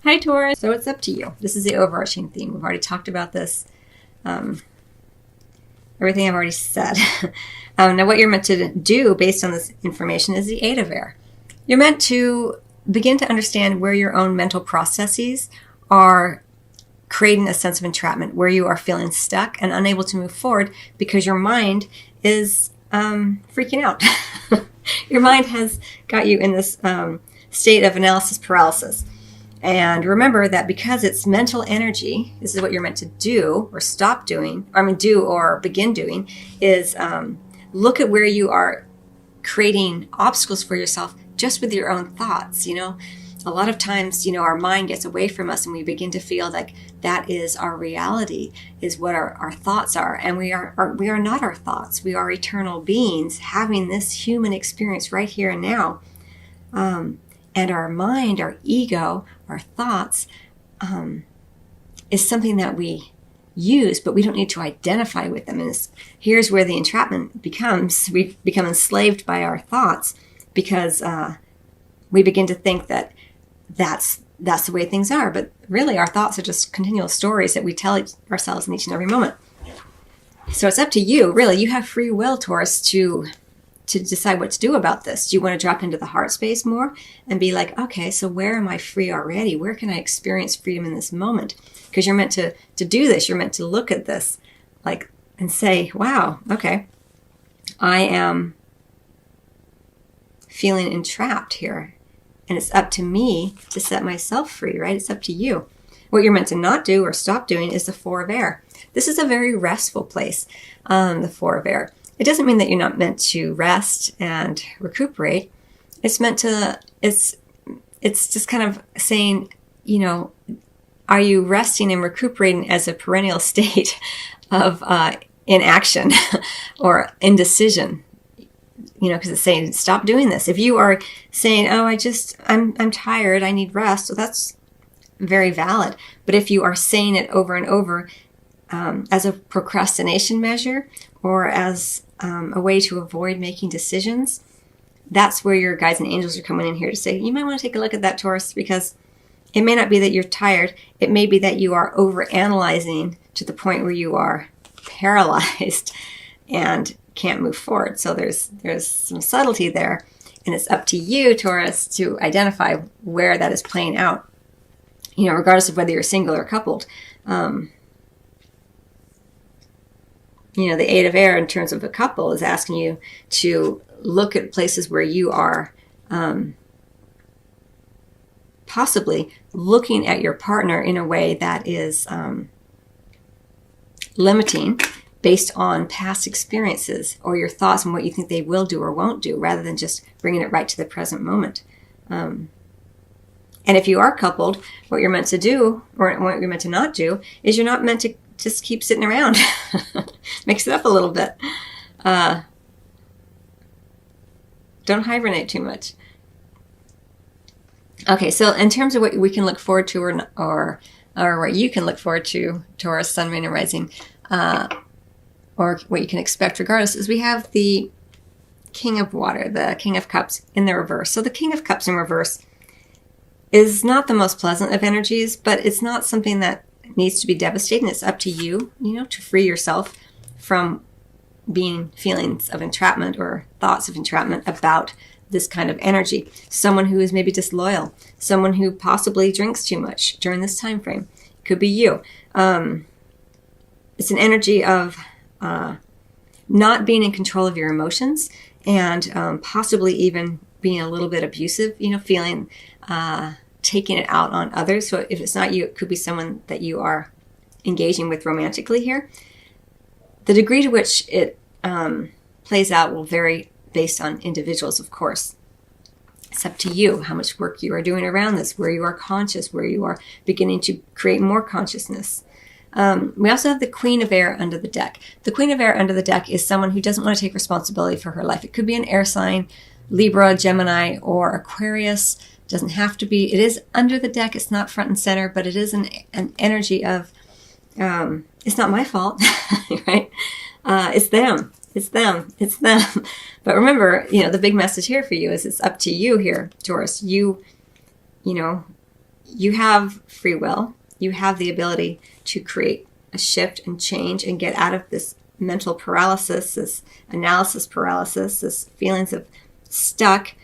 Hi, Taurus. So it's up to you. This is the overarching theme. We've already talked about this. Everything I've already said. Now what you're meant to do based on this information is the 8 of air. You're meant to begin to understand where your own mental processes are creating a sense of entrapment, where you are feeling stuck and unable to move forward because your mind is freaking out. Your mind has got you in this state of analysis paralysis. And remember that because it's mental energy, this is what you're meant to do or stop doing, do or begin doing, is look at where you are creating obstacles for yourself just with your own thoughts. A lot of times, our mind gets away from us and we begin to feel like that is our reality, is what our thoughts are. And we are not our thoughts. We are eternal beings having this human experience right here and now. And our mind, our ego, our thoughts is something that we use, but we don't need to identify with them. And here's where the entrapment becomes. We become enslaved by our thoughts because we begin to think that that's the way things are. But really, our thoughts are just continual stories that we tell ourselves in each and every moment. So it's up to you, really. You have free will, Taurus, to decide what to do about this. Do you want to drop into the heart space more and be like, okay, so where am I free already? Where can I experience freedom in this moment? Because you're meant to do this. You're meant to look at this and say, wow, okay, I am feeling entrapped here. And it's up to me to set myself free, right? It's up to you. What you're meant to not do or stop doing is the 4 of air. This is a very restful place, the 4 of air. It doesn't mean that you're not meant to rest and recuperate. It's meant to, it's just kind of saying, are you resting and recuperating as a perennial state of inaction or indecision? Because it's saying, stop doing this. If you are saying, oh, I'm tired, I need rest, so that's very valid. But if you are saying it over and over as a procrastination measure or as a way to avoid making decisions, that's where your guides and angels are coming in here to say, you might want to take a look at that, Taurus, because it may not be that you're tired. It may be that you are overanalyzing to the point where you are paralyzed and can't move forward. So there's some subtlety there, and it's up to you, Taurus, to identify where that is playing out, regardless of whether you're single or coupled. The 8 of air in terms of a couple is asking you to look at places where you are possibly looking at your partner in a way that is limiting based on past experiences or your thoughts and what you think they will do or won't do, rather than just bringing it right to the present moment. And if you are coupled, what you're meant to do or what you're meant to not do is you're not meant to just keep sitting around. Mix it up a little bit. Don't hibernate too much. Okay, so in terms of what we can look forward to or what you can look forward to, Taurus, Sun, Moon, and Rising, or what you can expect regardless, is we have the King of Water, the King of Cups in the reverse. So the King of Cups in reverse is not the most pleasant of energies, but it's not something that needs to be devastating. It's up to you, to free yourself from being feelings of entrapment or thoughts of entrapment about this kind of energy. Someone who is maybe disloyal, someone who possibly drinks too much during this time frame. It could be you. It's an energy of not being in control of your emotions and possibly even being a little bit abusive, feeling taking it out on others. So if it's not you, it could be someone that you are engaging with romantically here. The degree to which it plays out will vary based on individuals, of course. It's up to you how much work you are doing around this, where you are conscious, where you are beginning to create more consciousness. We also have the Queen of Air under the deck. The Queen of Air under the deck is someone who doesn't want to take responsibility for her life. It could be an air sign, Libra, Gemini, or Aquarius. Doesn't have to be. It is under the deck. It's not front and center, but it is an energy of, it's not my fault, right? It's them. It's them. It's them. But remember, the big message here for you is it's up to you here, Taurus. You you have free will. You have the ability to create a shift and change and get out of this mental paralysis, this analysis paralysis, this feelings of stuck,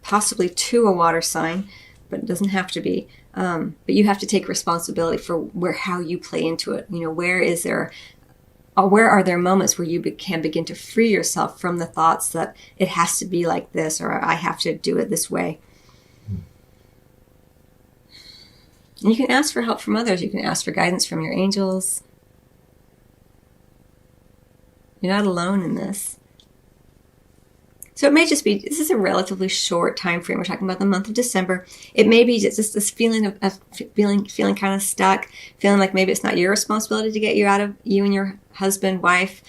possibly to a water sign, but it doesn't have to be. But you have to take responsibility for how you play into it. Where are there moments where you can begin to free yourself from the thoughts that it has to be like this, or I have to do it this way. And you can ask for help from others. You can ask for guidance from your angels. You're not alone in this. So it may just be, this is a relatively short time frame. We're talking about the month of December. It may be just this feeling of feeling kind of stuck, feeling like maybe it's not your responsibility to get you out of, you and your husband, wife,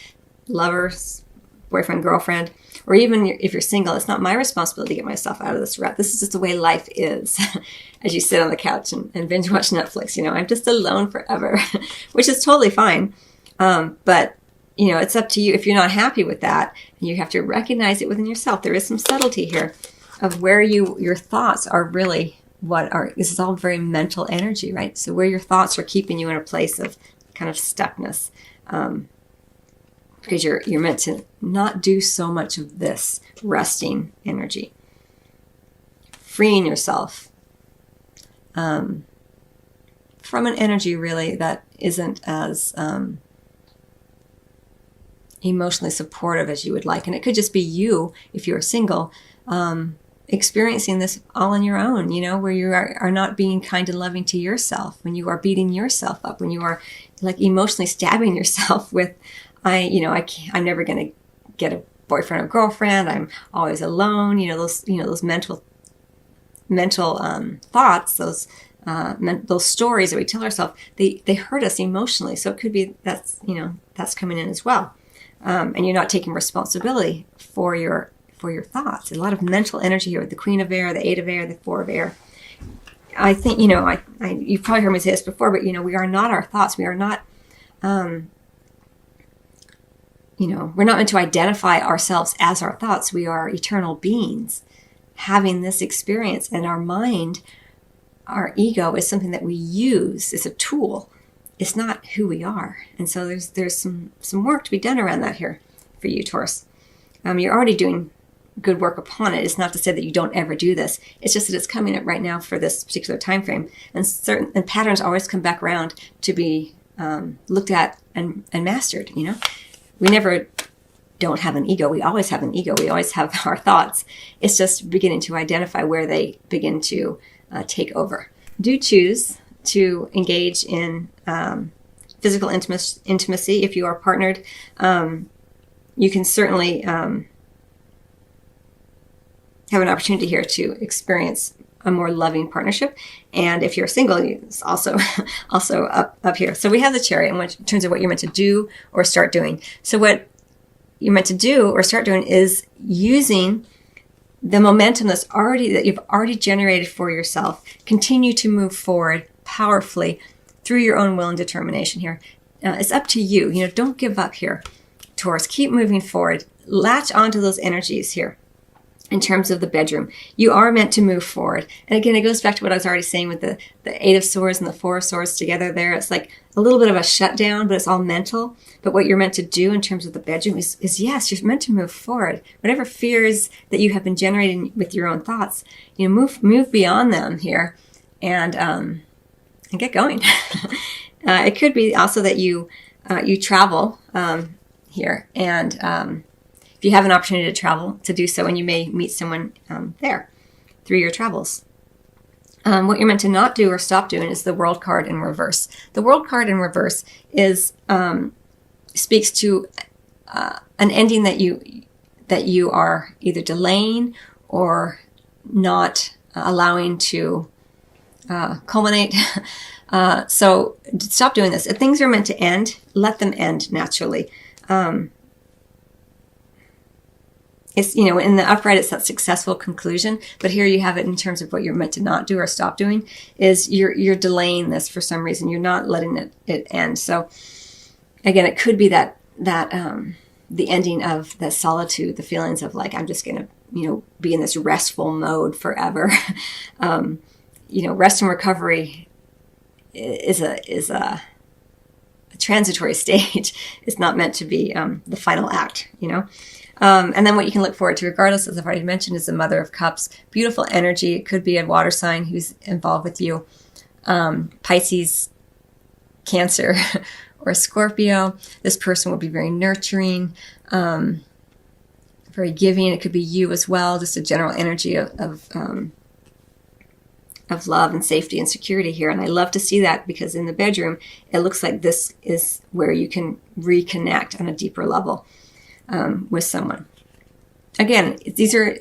lover, boyfriend, girlfriend, or even if you're single, it's not my responsibility to get myself out of this rut. This is just the way life is. As you sit on the couch and binge watch Netflix, I'm just alone forever, which is totally fine. But it's up to you. If you're not happy with that, you have to recognize it within yourself. There is some subtlety here of where your thoughts are really this is all very mental energy, right? So where your thoughts are keeping you in a place of kind of stuckness, because you're meant to not do so much of this resting energy, freeing yourself from an energy really that isn't as emotionally supportive as you would like. And it could just be you, if you're single, experiencing this all on your own, where you are not being kind and loving to yourself, when you are beating yourself up, when you are like emotionally stabbing yourself with, I'm never going to get a boyfriend or girlfriend. I'm always alone. Those mental thoughts, those stories that we tell ourselves, they hurt us emotionally. So it could be that's coming in as well. And you're not taking responsibility for your thoughts. A lot of mental energy here with the Queen of Air, the Eight of Air, the Four of Air. I think, you've probably heard me say this before, but, we are not our thoughts. We are not, we're not meant to identify ourselves as our thoughts. We are eternal beings having this experience, and our mind, our ego is something that we use. It's a tool. It's not who we are. And so there's some work to be done around that here for you, Taurus. You're already doing good work upon it. It's not to say that you don't ever do this. It's just that it's coming up right now for this particular time frame. And certain patterns always come back around to be looked at and mastered. We never don't have an ego. We always have an ego. We always have our thoughts. It's just beginning to identify where they begin to take over. Do choose to engage in physical intimacy if you are partnered. You can certainly have an opportunity here to experience a more loving partnership. And if you're single, it's also up here. So we have the Chariot in terms of what you're meant to do or start doing. So what you're meant to do or start doing is using the momentum that you've already generated for yourself. Continue to move forward powerfully through your own will and determination here. It's up to you. Don't give up here, Taurus. Keep moving forward. Latch onto those energies here. In terms of the bedroom, you are meant to move forward. And again, it goes back to what I was already saying with the Eight of Swords and the Four of Swords together there. It's like a little bit of a shutdown, but it's all mental. But what you're meant to do in terms of the bedroom is yes, you're meant to move forward. Whatever fears that you have been generating with your own thoughts, move beyond them here and get going. It could be also that you travel here, and if you have an opportunity to travel, to do so, and you may meet someone there through your travels. What you're meant to not do or stop doing is the World card in reverse. The World card in reverse speaks to an ending that you are either delaying or not allowing to culminate. So stop doing this. If things are meant to end, let them end naturally. It's, in the upright, it's that successful conclusion. But here you have it in terms of what you're meant to not do or stop doing is you're delaying this for some reason. You're not letting it end. So again, it could be that the ending of the solitude, the feelings of like, I'm just going to, be in this restful mode forever. rest and recovery is a transitory stage. It's not meant to be the final act, And then what you can look forward to, regardless, as I've already mentioned, is the Mother of Cups. Beautiful energy. It could be a water sign who's involved with you. Pisces, Cancer, or Scorpio. This person will be very nurturing, very giving. It could be you as well. Just a general energy of love and safety and security here. And I love to see that, because in the bedroom, it looks like this is where you can reconnect on a deeper level with someone. Again, it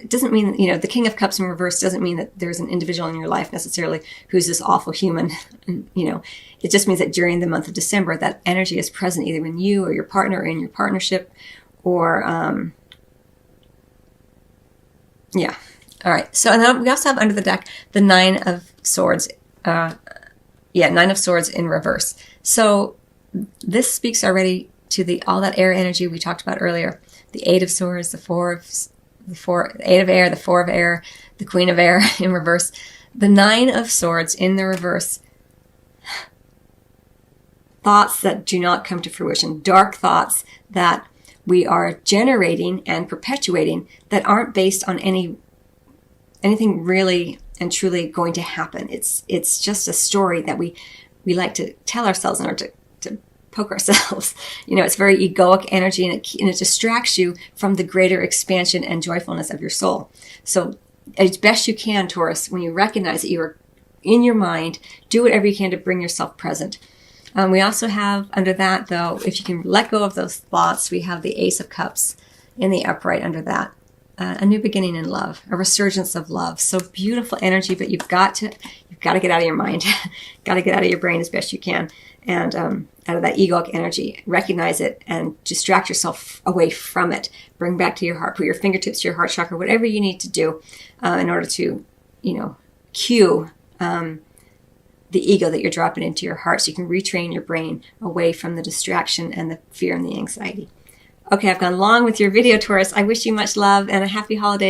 doesn't mean, the King of Cups in reverse doesn't mean that there's an individual in your life necessarily who's this awful human. It just means that during the month of December, that energy is present either in you or your partner or in your partnership, or, yeah. All right. So, and then we also have under the deck the Nine of Swords. Nine of Swords in reverse. So this speaks already to all that air energy we talked about earlier. The Eight of Swords, the Eight of Air, the Four of Air, the Queen of Air in reverse. The Nine of Swords in the reverse. Thoughts that do not come to fruition. Dark thoughts that we are generating and perpetuating that aren't based on anything really and truly going to happen. It's just a story that we like to tell ourselves in order to poke ourselves. It's very egoic energy, and it distracts you from the greater expansion and joyfulness of your soul. So as best you can, Taurus, when you recognize that you are in your mind, do whatever you can to bring yourself present. We also have under that, though, if you can let go of those thoughts, we have the Ace of Cups in the upright under that. A new beginning in love, a resurgence of love. So beautiful energy, but you've got to get out of your mind, got to get out of your brain as best you can, and out of that egoic energy, recognize it and distract yourself away from it. Bring back to your heart, put your fingertips to your heart chakra, whatever you need to do in order to, cue the ego that you're dropping into your heart, so you can retrain your brain away from the distraction and the fear and the anxiety. Okay, I've gone long with your video, Taurus. I wish you much love and a happy holiday.